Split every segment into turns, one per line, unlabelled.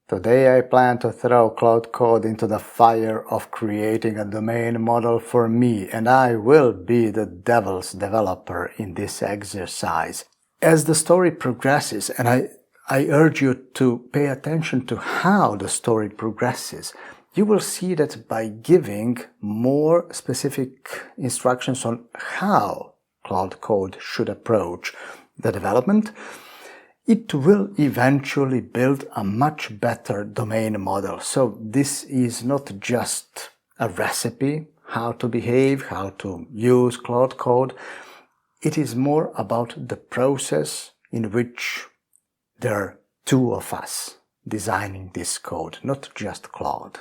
Today I plan to throw Claude Code into the fire of creating a domain model for me, and I will be the devil's developer in this exercise. As the story progresses, and I urge you to pay attention to how the story progresses, you will see that by giving more specific instructions on how Claude Code should approach the development, it will eventually build a much better domain model. So this is not just a recipe, how to behave, how to use Claude Code. It is more about the process in which there are two of us designing this code, not just Claude.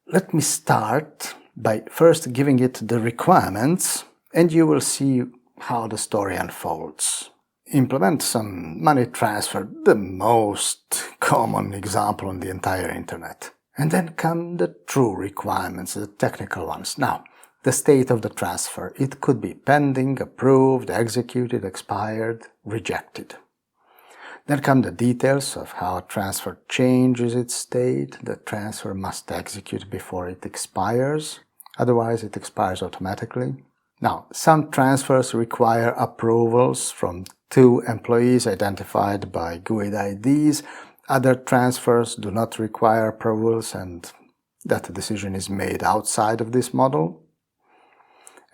Let me start by first giving it the requirements, and you will see how the story unfolds. Implement some money transfer, the most common example on the entire internet. And then come the true requirements, the technical ones. Now, the state of the transfer. It could be pending, approved, executed, expired, rejected. Then come the details of how a transfer changes its state. The transfer must execute before it expires, otherwise it expires automatically. Now, some transfers require approvals from 2 employees identified by GUID IDs. Other transfers do not require approvals, and that decision is made outside of this model.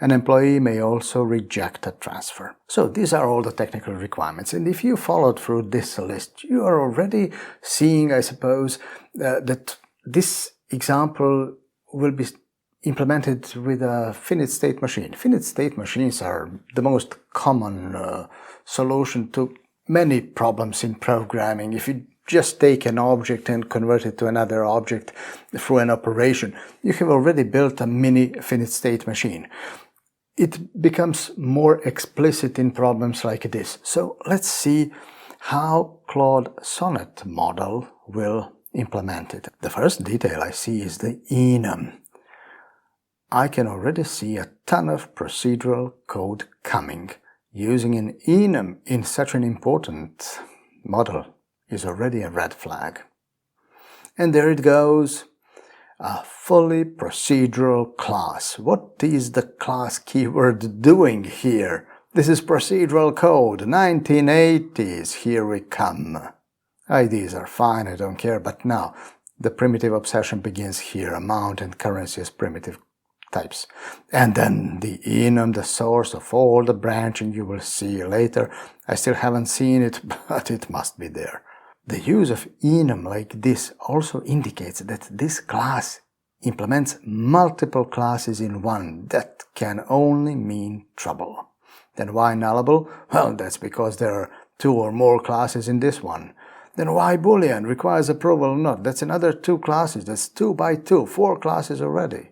An employee may also reject a transfer. So these are all the technical requirements, and if you followed through this list, you are already seeing, I suppose, that this example will be implemented with a finite state machine. Finite state machines are the most common solution to many problems in programming. If you just take an object and convert it to another object through an operation, you have already built a mini finite state machine. It becomes more explicit in problems like this. So let's see how Claude Sonnet model will implement it. The first detail I see is the enum. I can already see a ton of procedural code coming. Using an enum in such an important model is already a red flag. And there it goes. A fully procedural class. What is the class keyword doing here? This is procedural code, 1980s, here we come. IDs are fine, I don't care, but now the primitive obsession begins here, amount and currency as primitive types. And then the enum, the source of all the branching, you will see later. I still haven't seen it, but it must be there. The use of enum like this also indicates that this class implements multiple classes in one. That can only mean trouble. Then why nullable? Well, that's because there are 2 or more classes in this one. Then why Boolean? Requires approval or not? That's another 2 classes. That's 2 by 2, 4 classes already.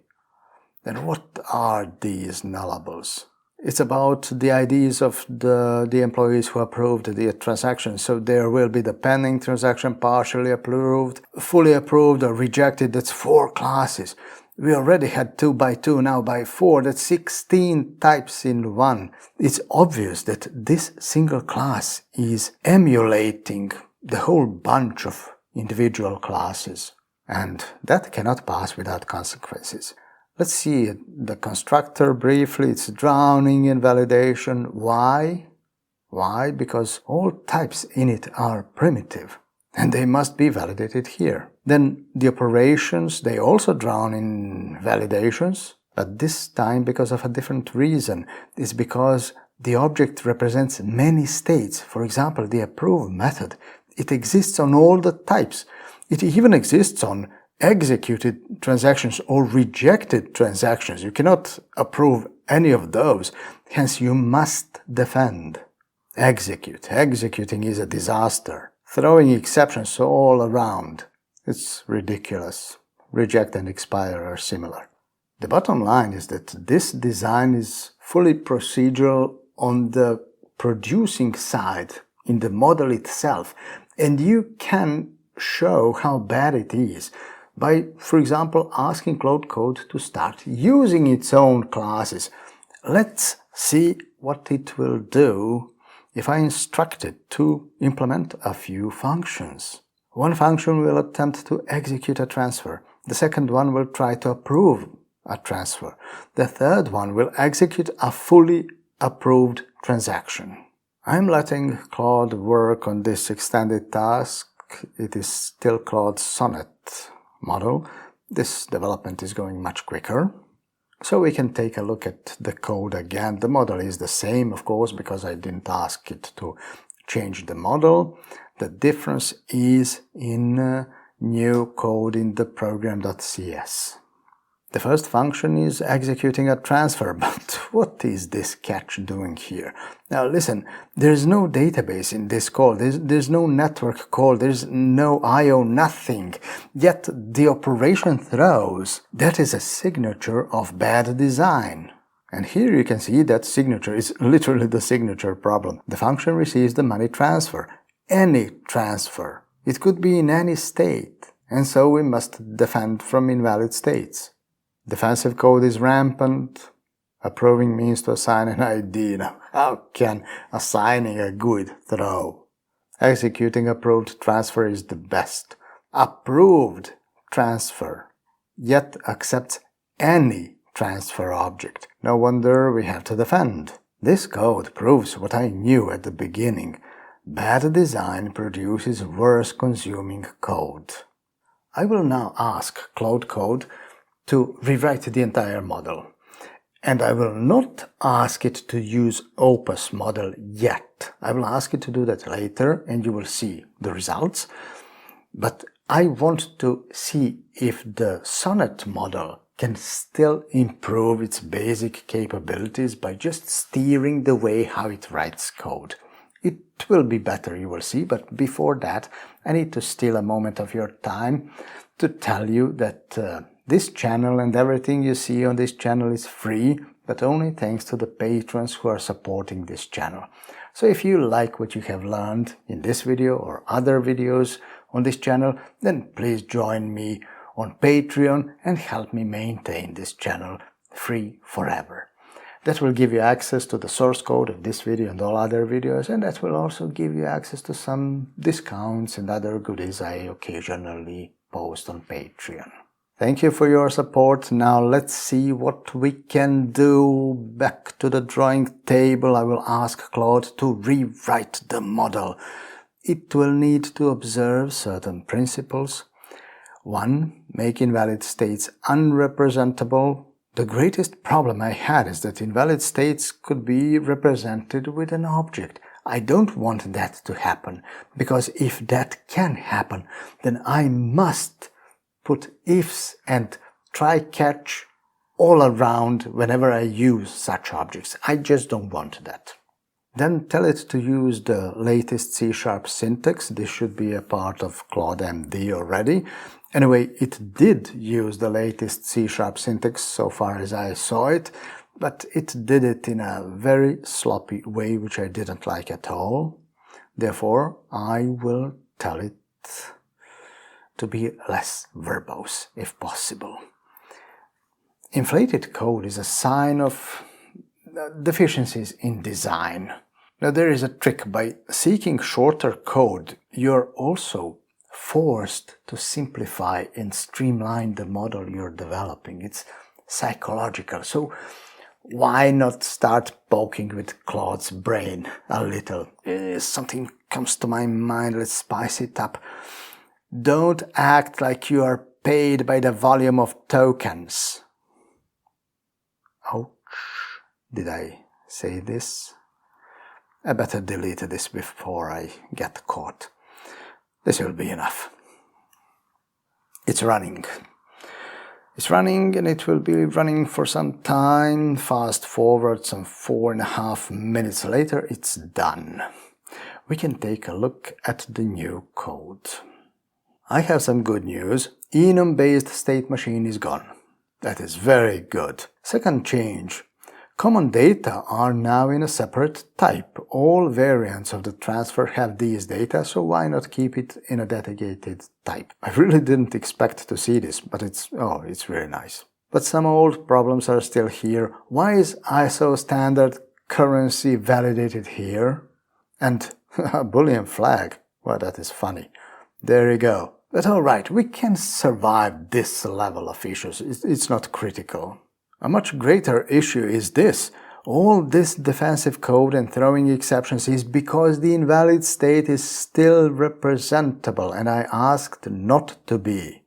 Then what are these nullables? It's about the IDs of the employees who approved the transaction. So there will be the pending transaction, partially approved, fully approved, or rejected. That's 4 classes. We already had 2 by 2, now by 4. That's 16 types in one. It's obvious that this single class is emulating the whole bunch of individual classes. And that cannot pass without consequences. Let's see the constructor briefly. It's drowning in validation. Why? Why? Because all types in it are primitive, and they must be validated here. Then the operations, they also drown in validations, but this time because of a different reason. It's because the object represents many states. For example, the approve method. It exists on all the types. It even exists on executed transactions or rejected transactions. You cannot approve any of those, hence you must defend. Execute. Executing is a disaster. Throwing exceptions all around. It's ridiculous. Reject and expire are similar. The bottom line is that this design is fully procedural on the producing side, in the model itself, and you can show how bad it is by, for example, asking Claude Code to start using its own classes. Let's see what it will do if I instruct it to implement a few functions. One function will attempt to execute a transfer. The second one will try to approve a transfer. The third one will execute a fully approved transaction. I'm letting Claude work on this extended task. It is still Claude Sonnet model. This development is going much quicker. So we can take a look at the code again. The model is the same, of course, because I didn't ask it to change the model. The difference is in new code in the program.cs. The first function is executing a transfer, but what is this catch doing here? Now listen, there's no database in this call, there's no network call, there's no I/O, nothing. Yet the operation throws, that is a signature of bad design. And here you can see that signature is literally the signature problem. The function receives the money transfer, any transfer. It could be in any state, and so we must defend from invalid states. Defensive code is rampant. Approving means to assign an ID. Now, how can assigning a GUID throw? Executing approved transfer is the best. Approved transfer, yet accepts any transfer object. No wonder we have to defend. This code proves what I knew at the beginning. Bad design produces worse consuming code. I will now ask Claude Code to rewrite the entire model. And I will not ask it to use Opus model yet. I will ask it to do that later and you will see the results. But I want to see if the Sonnet model can still improve its basic capabilities by just steering the way how it writes code. It will be better, you will see, but before that I need to steal a moment of your time to tell you that this channel and everything you see on this channel is free, but only thanks to the patrons who are supporting this channel. So if you like what you have learned in this video or other videos on this channel, then please join me on Patreon and help me maintain this channel free forever. That will give you access to the source code of this video and all other videos, and that will also give you access to some discounts and other goodies I occasionally post on Patreon. Thank you for your support. Now let's see what we can do. Back to the drawing table. I will ask Claude to rewrite the model. It will need to observe certain principles. 1. Make invalid states unrepresentable. The greatest problem I had is that invalid states could be represented with an object. I don't want that to happen, because if that can happen, then I must put ifs and try-catch all around whenever I use such objects. I just don't want that. Then tell it to use the latest C# syntax. This should be a part of Claude MD already. Anyway, it did use the latest C# syntax so far as I saw it, but it did it in a very sloppy way, which I didn't like at all. Therefore, I will tell it to be less verbose, if possible. Inflated code is a sign of deficiencies in design. Now there is a trick. By seeking shorter code, you're also forced to simplify and streamline the model you're developing. It's psychological. So why not start poking with Claude's brain a little? Something comes to my mind, let's spice it up. Don't act like you are paid by the volume of tokens. Ouch. Did I say this? I better delete this before I get caught. This will be enough. It's running. It's running and it will be running for some time. Fast forward some 4.5 minutes later, it's done. We can take a look at the new code. I have some good news. Enum-based state machine is gone. That is very good. Second change. Common data are now in a separate type. All variants of the transfer have these data, so why not keep it in a dedicated type? I really didn't expect to see this, but it's really nice. But some old problems are still here. Why is ISO standard currency validated here? And a Boolean flag? Well, that is funny. There you go. But alright, we can survive this level of issues. It's not critical. A much greater issue is this. All this defensive code and throwing exceptions is because the invalid state is still representable and I asked not to be.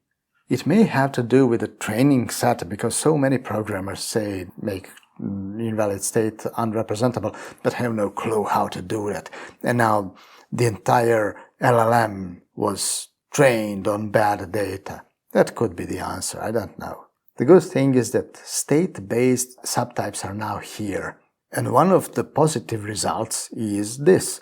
It may have to do with the training set because so many programmers say make invalid state unrepresentable but have no clue how to do that. And now the entire LLM was trained on bad data. That could be the answer, I don't know. The good thing is that state-based subtypes are now here. And one of the positive results is this.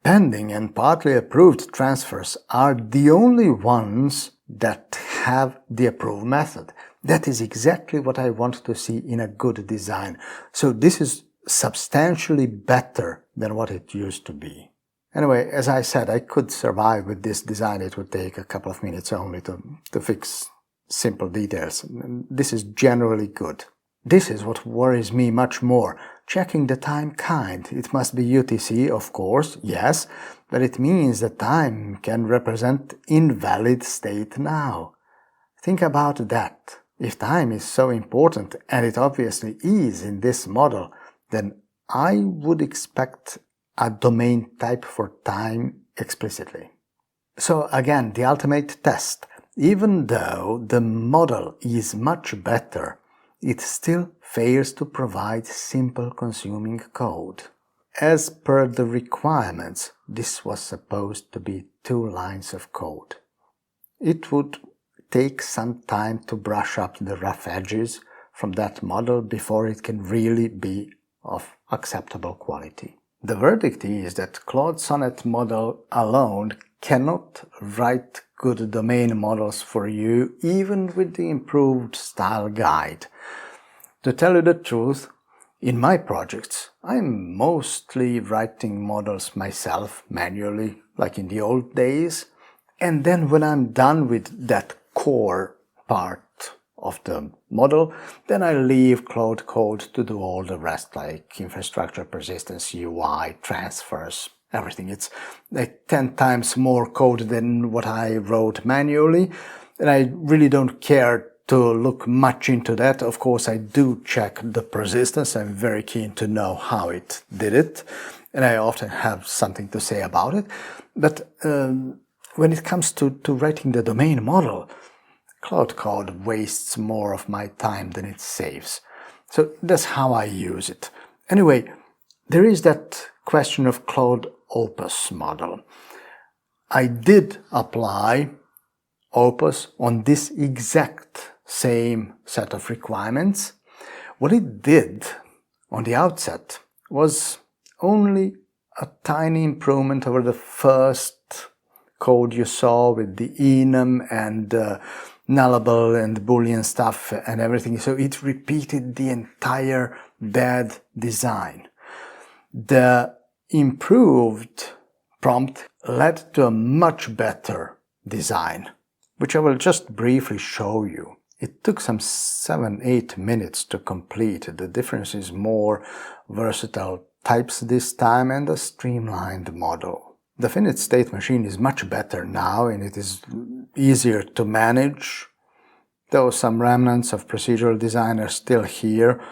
Pending and partly approved transfers are the only ones that have the approve method. That is exactly what I want to see in a good design. So this is substantially better than what it used to be. Anyway, as I said, I could survive with this design. It would take a couple of minutes only to fix simple details. This is generally good. This is what worries me much more. Checking the time kind. It must be UTC, of course, yes, but it means that time can represent invalid state now. Think about that. If time is so important, and it obviously is in this model, then I would expect a domain type for time explicitly. So again, the ultimate test. Even though the model is much better, it still fails to provide simple consuming code. As per the requirements, this was supposed to be 2 lines of code. It would take some time to brush up the rough edges from that model before it can really be of acceptable quality. The verdict is that Claude Sonnet model alone cannot write good domain models for you, even with the improved style guide. To tell you the truth, in my projects, I'm mostly writing models myself, manually, like in the old days, and then when I'm done with that core part of the model, then I leave Claude Code to do all the rest, like infrastructure, persistence, UI, transfers, everything. It's like 10 times more code than what I wrote manually, and I really don't care to look much into that. Of course, I do check the persistence. I'm very keen to know how it did it, and I often have something to say about it. But when it comes to writing the domain model, Claude Code wastes more of my time than it saves. So that's how I use it. Anyway, there is that question of Claude Opus model. I did apply Opus on this exact same set of requirements. What it did on the outset was only a tiny improvement over the first code you saw with the enum and nullable and Boolean stuff and everything. So it repeated the entire bad design. The improved prompt led to a much better design, which I will just briefly show you. It took some 7-8 minutes to complete. The difference is more versatile types this time and a streamlined model. The finite state machine is much better now and it is easier to manage, though some remnants of procedural design are still here.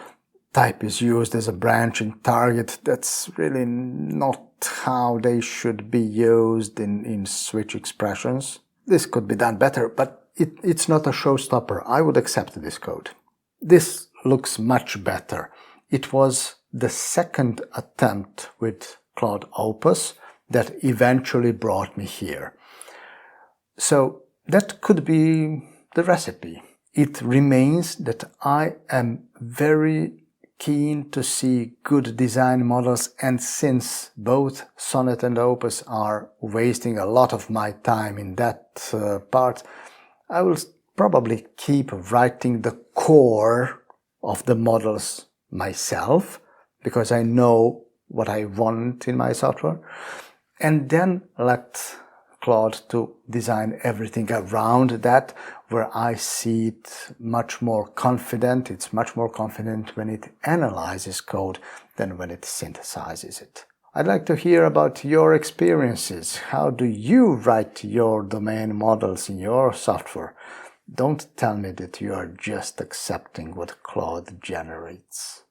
Type is used as a branching target. That's really not how they should be used in switch expressions. This could be done better, but it's not a showstopper. I would accept this code. This looks much better. It was the second attempt with Claude Opus that eventually brought me here. So that could be the recipe. It remains that I am very keen to see good design models, and since both Sonnet and Opus are wasting a lot of my time in that part, I will probably keep writing the core of the models myself, because I know what I want in my software, and then let Claude to design everything around that, where I see it much more confident. It's much more confident when it analyzes code than when it synthesizes it. I'd like to hear about your experiences. How do you write your domain models in your software? Don't tell me that you are just accepting what Claude generates.